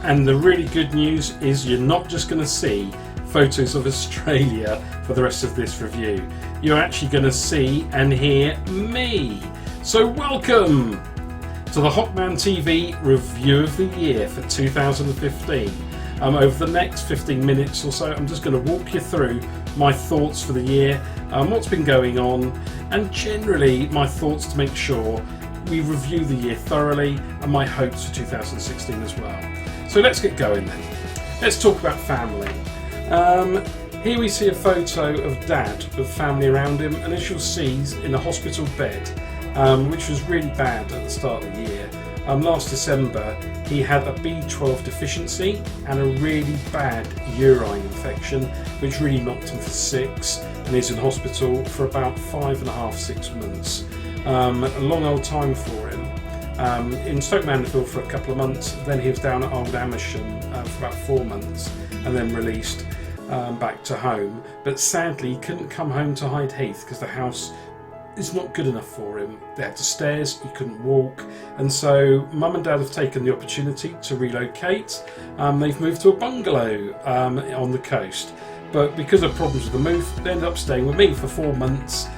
And the really good news is you're not just going to see photos of Australia for the rest of this review. You're actually going to see and hear me. So welcome to the HokmanTV Review of the Year for 2015. Over the next 15 minutes or so, I'm just going to walk you through my thoughts for the year, what's been going on, and generally my thoughts to make sure we review the year thoroughly, and my hopes for 2016 as well. So let's get going then. Let's talk about family. Here we see a photo of Dad with family around him, and as you'll see, he's in a hospital bed, which was really bad at the start of the year. Last December he had a B12 deficiency and a really bad urine infection, which really knocked him for 6, and he's in hospital for about 5.5 to 6 months. A long old time for him. In Stoke Mandeville for a couple of months, then he was down at Old Amersham for about 4 months, and then released back to home. But sadly he couldn't come home to Hyde Heath because the house is not good enough for him. They had the stairs, he couldn't walk, and so Mum and Dad have taken the opportunity to relocate. They've moved to a bungalow on the coast, but because of problems with the move, they ended up staying with me for 4 months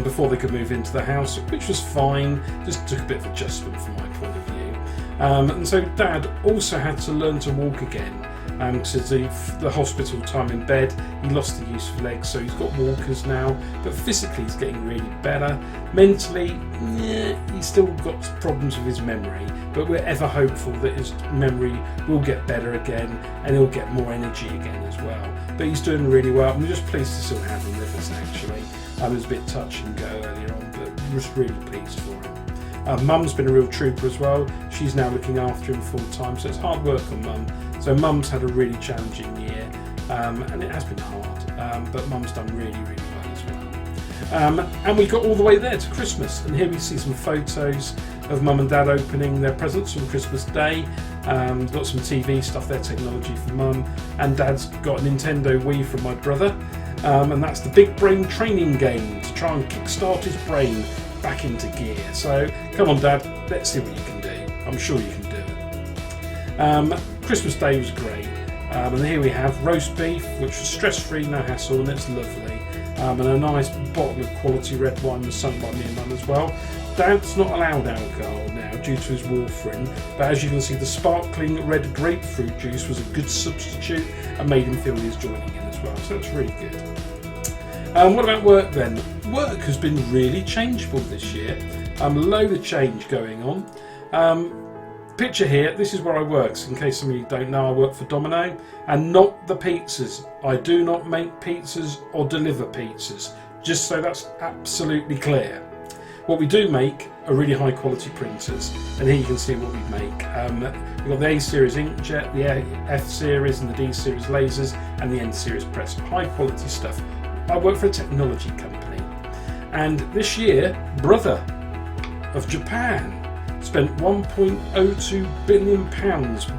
before they could move into the house, which was fine. Just took a bit of adjustment from my point of view. And so Dad also had to learn to walk again. Because the hospital time in bed, he lost the use of legs, so he's got walkers now, but physically he's getting really better. Mentally, he's still got problems with his memory, but we're ever hopeful that his memory will get better again and he'll get more energy again as well. But he's doing really well, and we're just pleased to still have him with us actually. It was a bit touch and go earlier on, but we're just really pleased for him. Mum's been a real trooper as well. She's now looking after him full time, so it's hard work on Mum. So Mum's had a really challenging year, and it has been hard, but Mum's done really, really well as well. And we got all the way there to Christmas, and here we see some photos of Mum and Dad opening their presents on Christmas Day. Got some TV stuff there, technology for Mum, and Dad's got a Nintendo Wii from my brother, and that's the Big Brain training game to try and kickstart his brain back into gear. So come on Dad, let's see what you can do. I'm sure you can do it. Christmas Day was great, and here we have roast beef, which was stress-free, no hassle, and it's lovely. And a nice bottle of quality red wine was sung by me and Mum as well. Dad's not allowed alcohol now due to his warfarin, but as you can see, the sparkling red grapefruit juice was a good substitute and made him feel he was joining in as well, so that's really good. What about work then? Work has been really changeable this year. A load of change going on. Picture here, this is where I work, so in case some of you don't know, I work for Domino, and not the pizzas. I do not make pizzas or deliver pizzas, just so that's absolutely clear. What we do make are really high quality printers, and here you can see what we make. We've got the A series inkjet, the F series and the D series lasers, and the N series press. High quality stuff. I work for a technology company, and this year, Brother of Japan spent £1.02 billion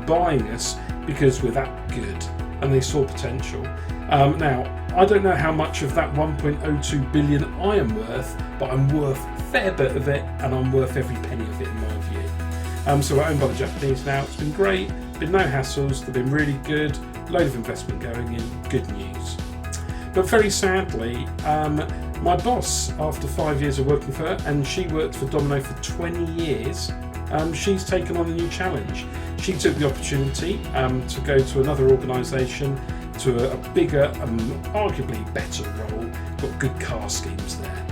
buying us because we're that good, and they saw potential. Now, I don't know how much of that 1.02 billion I am worth, but I'm worth a fair bit of it, and I'm worth every penny of it in my view. So we're owned by the Japanese now. It's been great, been no hassles, they've been really good, load of investment going in, good news. But very sadly, my boss, after 5 years of working for her, and she worked for Domino for 20 years, she's taken on a new challenge. She took the opportunity to go to another organisation, to a bigger, arguably better role, got good car schemes there.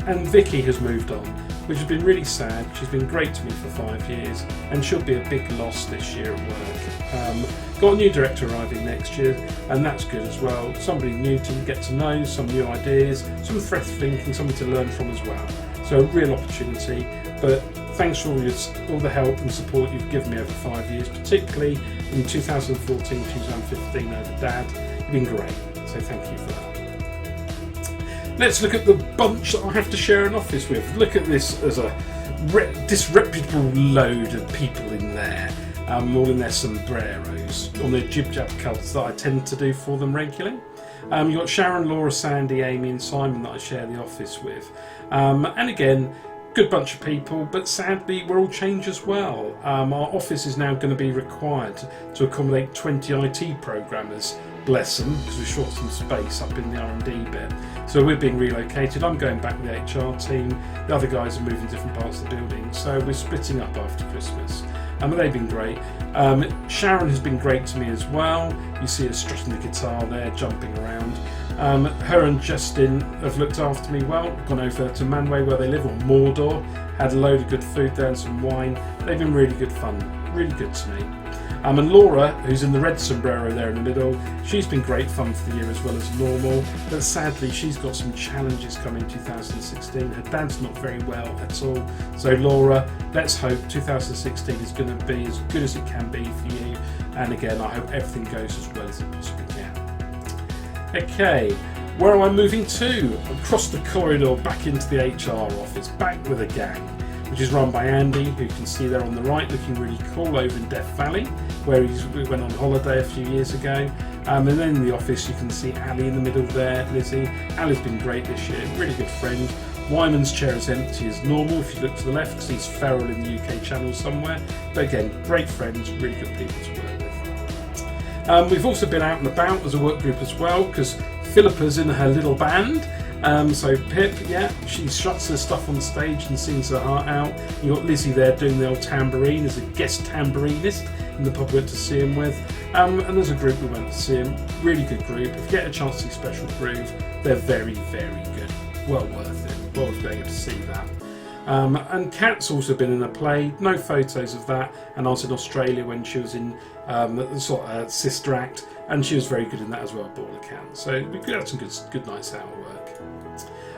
And Vicky has moved on, which has been really sad. She's been great to me for 5 years, and she'll be a big loss this year at work. Got a new director arriving next year, and that's good as well. Somebody new to get to know, some new ideas, some fresh thinking, something to learn from as well. So a real opportunity, but thanks for all the help and support you've given me over 5 years, particularly in 2014, 2015 over Dad. You've been great, so thank you for that. Let's look at the bunch that I have to share an office with. Look at this as a disreputable load of people in there. All in their sombreros, on their jib-jab cuts that I tend to do for them regularly. You've got Sharon, Laura, Sandy, Amy and Simon that I share the office with. And again, good bunch of people, but sadly we're all changed as well. Our office is now going to be required to accommodate 20 IT programmers, bless them, because we're short some space up in the R&D bit. So we're being relocated. I'm going back with the HR team. The other guys are moving different parts of the building. So we're splitting up after Christmas. But they've been great. Sharon has been great to me as well. You see her strutting the guitar there, jumping around. Her and Justin have looked after me well. Gone over to Manway where they live, or Mordor. Had a load of good food there and some wine. They've been really good fun. Really good to me. And Laura, who's in the red sombrero there in the middle, she's been great fun for the year as well as normal, but sadly she's got some challenges coming 2016. Her dad's not very well at all, so Laura, let's hope 2016 is going to be as good as it can be for you, and again I hope everything goes as well as it possibly can. Okay, where am I moving to? Across the corridor, back into the HR office, back with a gang, which is run by Andy, who you can see there on the right, looking really cool over in Death Valley, where we went on holiday a few years ago. And then in the office you can see Ali in the middle there, Lizzie. Ali's been great this year, really good friend. Wyman's chair is empty as normal if you look to the left, because he's feral in the UK channel somewhere. But again, great friends, really good people to work with. We've also been out and about as a work group as well, because Philippa's in her little band. So Pip, yeah, she shuts her stuff on stage and sings her heart out. You got Lizzie there doing the old tambourine as a guest tambourinist in the pub we went to see him with. And there's a group we went to see him, really good group. If you get a chance to see Special Groove, they're very, very good. Well worth it, well worth being able to see that. And Kat's also been in a play, no photos of that, and I was in Australia when she was in the sort of sister act, and she was very good in that as well, by all accounts. So we had some good nights out at work.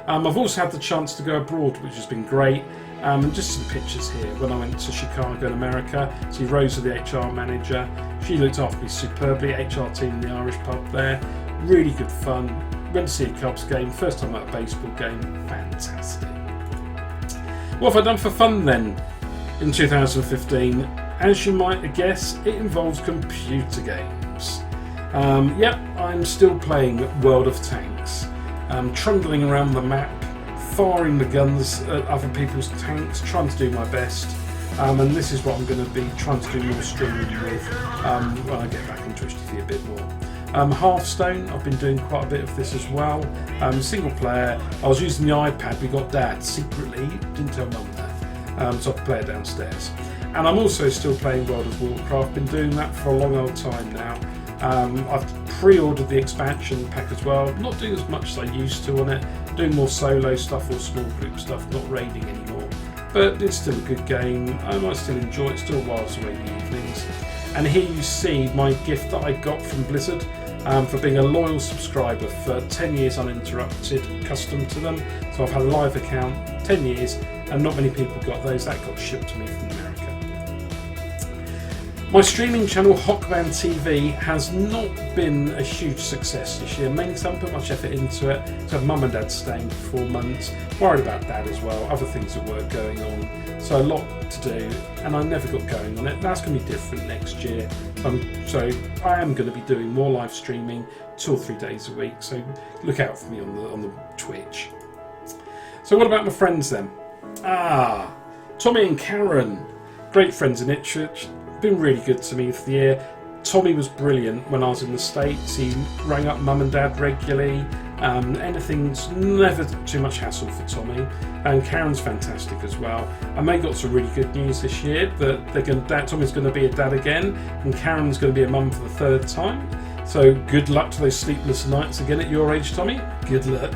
I've also had the chance to go abroad, which has been great, and just some pictures here. When I went to Chicago in America, see Rosa, the HR manager, she looked after me superbly, HR team in the Irish pub there, really good fun. Went to see a Cubs game, first time at a baseball game, fantastic. What have I done for fun then in 2015? As you might guess, it involves computer games. Yep, I'm still playing World of Tanks. Trundling around the map, firing the guns at other people's tanks, trying to do my best. And this is what I'm going to be trying to do more streaming with when I get back on Twitch TV a bit more. Hearthstone, I've been doing quite a bit of this as well. Single player, I was using the iPad we got Dad secretly, didn't tell Mum that, so I could play it downstairs. And I'm also still playing World of Warcraft, been doing that for a long old time now. I've pre-ordered the expansion pack as well, not doing as much as I used to on it, doing more solo stuff or small group stuff, not raiding anymore. But it's still a good game, I still enjoy it, still whiles away the evenings. And here you see my gift that I got from Blizzard for being a loyal subscriber for 10 years uninterrupted, custom to them. So I've had a live account, 10 years, and not many people got those. That got shipped to me from America. My streaming channel HokmanTV has not been a huge success this year, mainly because I haven't put much effort into it. So I have Mum and Dad staying for 4 months, worried about Dad as well, other things at work going on, so a lot to do, and I never got going on it. That's going to be different next year, so I am going to be doing more live streaming 2 or 3 days a week, so look out for me on the Twitch. So what about my friends then? Tommy and Karen, great friends in Ipswich. Been really good to me for the year. Tommy was brilliant when I was in the States. He rang up Mum and Dad regularly. Anything's never too much hassle for Tommy. And Karen's fantastic as well. And they got some really good news this year that Tommy's going to be a dad again, and Karen's going to be a mum for the 3rd time. So good luck to those sleepless nights again at your age, Tommy. Good luck.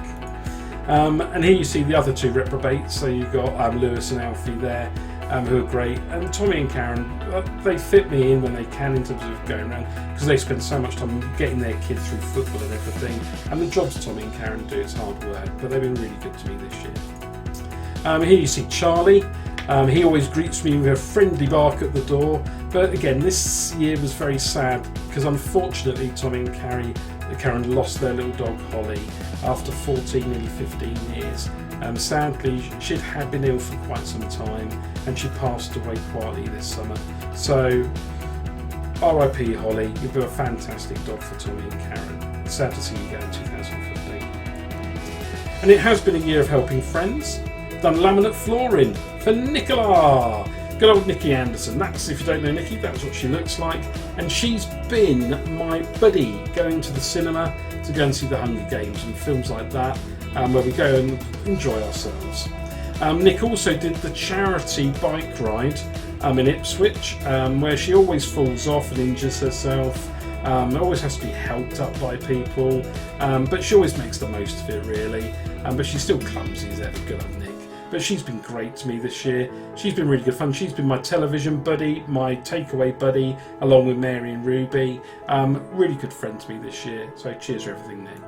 And here you see the other 2 reprobates. So you've got Lewis and Alfie there. Who are great, and Tommy and Karen, they fit me in when they can in terms of going around, because they spend so much time getting their kid through football and everything, and the jobs Tommy and Karen do, it's hard work, but they've been really good to me this year. Here you see Charlie. He always greets me with a friendly bark at the door, but again this year was very sad because unfortunately Tommy and Karen lost their little dog Holly after 14, nearly 15 years. Sadly, she'd had been ill for quite some time, and she passed away quietly this summer. So, RIP Holly, you've been a fantastic dog for Tommy and Karen. Sad to see you go in 2015. And it has been a year of helping friends. done laminate flooring for Nicola. Good old Nikki Anderson. That's, if you don't know Nikki, that's what she looks like. And she's been my buddy going to the cinema to go and see the Hunger Games and films like that, where we go and enjoy ourselves. Nick also did the charity bike ride in Ipswich, where she always falls off and injures herself. Always has to be helped up by people, but she always makes the most of it, really. But she's still clumsy as ever. Good on Nick. But she's been great to me this year. She's been really good fun. She's been my television buddy, my takeaway buddy, along with Mary and Ruby. Really good friend to me this year. So cheers for everything, Nick.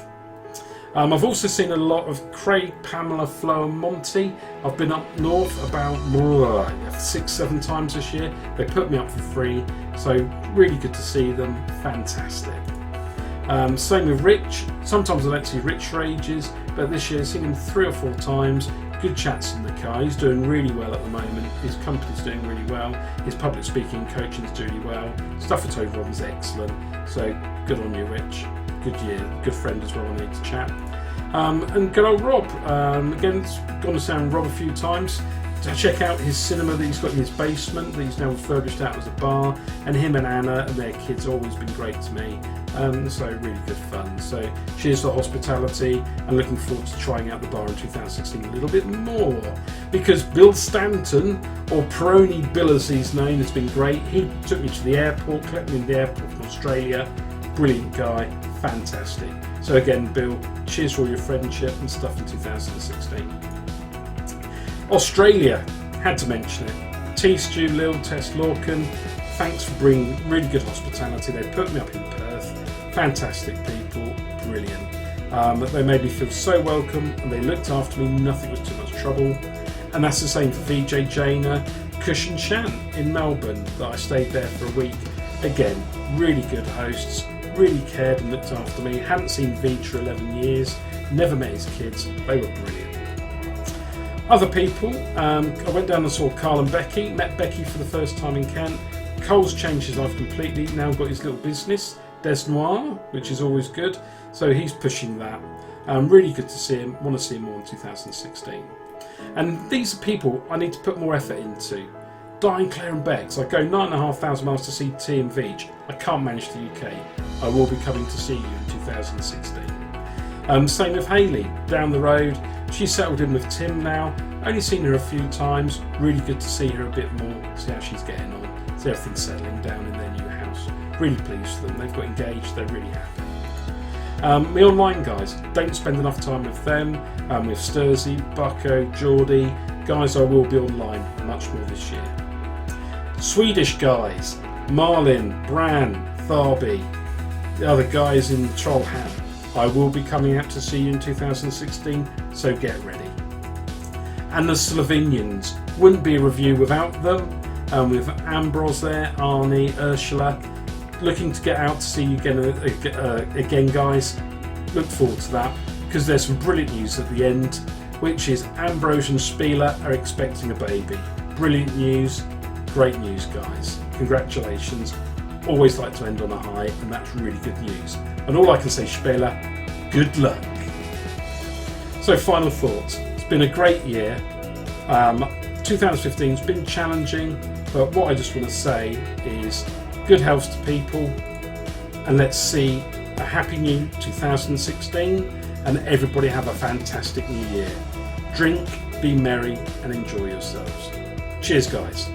I've also seen a lot of Craig, Pamela, Flo and Monty. I've been up north about 6-7 times this year. They put me up for free, so really good to see them. Fantastic. Same with Rich. Sometimes I don't see Rich for ages, but this year I've seen him 3 or 4 times. Good chats in the car. He's doing really well at the moment. His company's doing really well. His public speaking and coaching is doing really well. Stuff at Toby Robin's excellent. So good on you, Rich. Good year. Good friend as well. I need to chat. And good old Rob. Again, gone to sound Rob a few times. To check out his cinema that he's got in his basement that he's now refurbished out as a bar, and him and Anna and their kids have always been great to me, so really good fun. So cheers to hospitality, and looking forward to trying out the bar in 2016 a little bit more, because Bill Stanton, or Peroni Bill as he's known, has been great. He took me to the airport, collected me in the airport from Australia. Brilliant guy, fantastic. So again, Bill, cheers for all your friendship and stuff in 2016. Australia, had to mention it. T. Stu, Lil, Tess, Lorcan, thanks for bringing really good hospitality. They put me up in Perth. Fantastic people, brilliant. They made me feel so welcome and they looked after me. Nothing was too much trouble. And that's the same for VJ Jaina, Cush and Shan in Melbourne, that I stayed there for a week. Again, really good hosts, really cared and looked after me. Hadn't seen Vij for 11 years, never met his kids. They were brilliant. Other people, I went down and saw Carl and Becky, met Becky for the first time in Kent. Cole's changed his life completely, now got his little business, Des Noir, which is always good, so he's pushing that. Really good to see him, want to see him more in 2016. And these are people I need to put more effort into. Diane, Claire and Bex, I go 9,500 miles to see T and Vij. I can't manage the UK. I will be coming to see you in 2016. Same with Hayley, down the road. She's settled in with Tim now. Only seen her a few times. Really good to see her a bit more, see how she's getting on, see everything's settling down in their new house. Really pleased with them. They've got engaged, they're really happy. My online guys, don't spend enough time with them. With Sturzy, Bucko, Geordie. Guys, I will be online much more this year. Swedish guys, Marlin, Bran, Tharby, the other guys in Trollham. I will be coming out to see you in 2016, so get ready. And the Slovenians, wouldn't be a review without them. With Ambros there, Arnie, Ursula, looking to get out to see you again, guys. Look forward to that, because there's some brilliant news at the end, which is Ambrose and Spieler are expecting a baby. Brilliant news, great news, guys. Congratulations. Always like to end on a high, and that's really good news. And all I can say, Spieler, good luck. So final thoughts. It's been a great year. 2015 has been challenging, but what I just want to say is good health to people, and let's see a happy new 2016, and everybody have a fantastic new year. Drink, be merry and enjoy yourselves. Cheers, guys.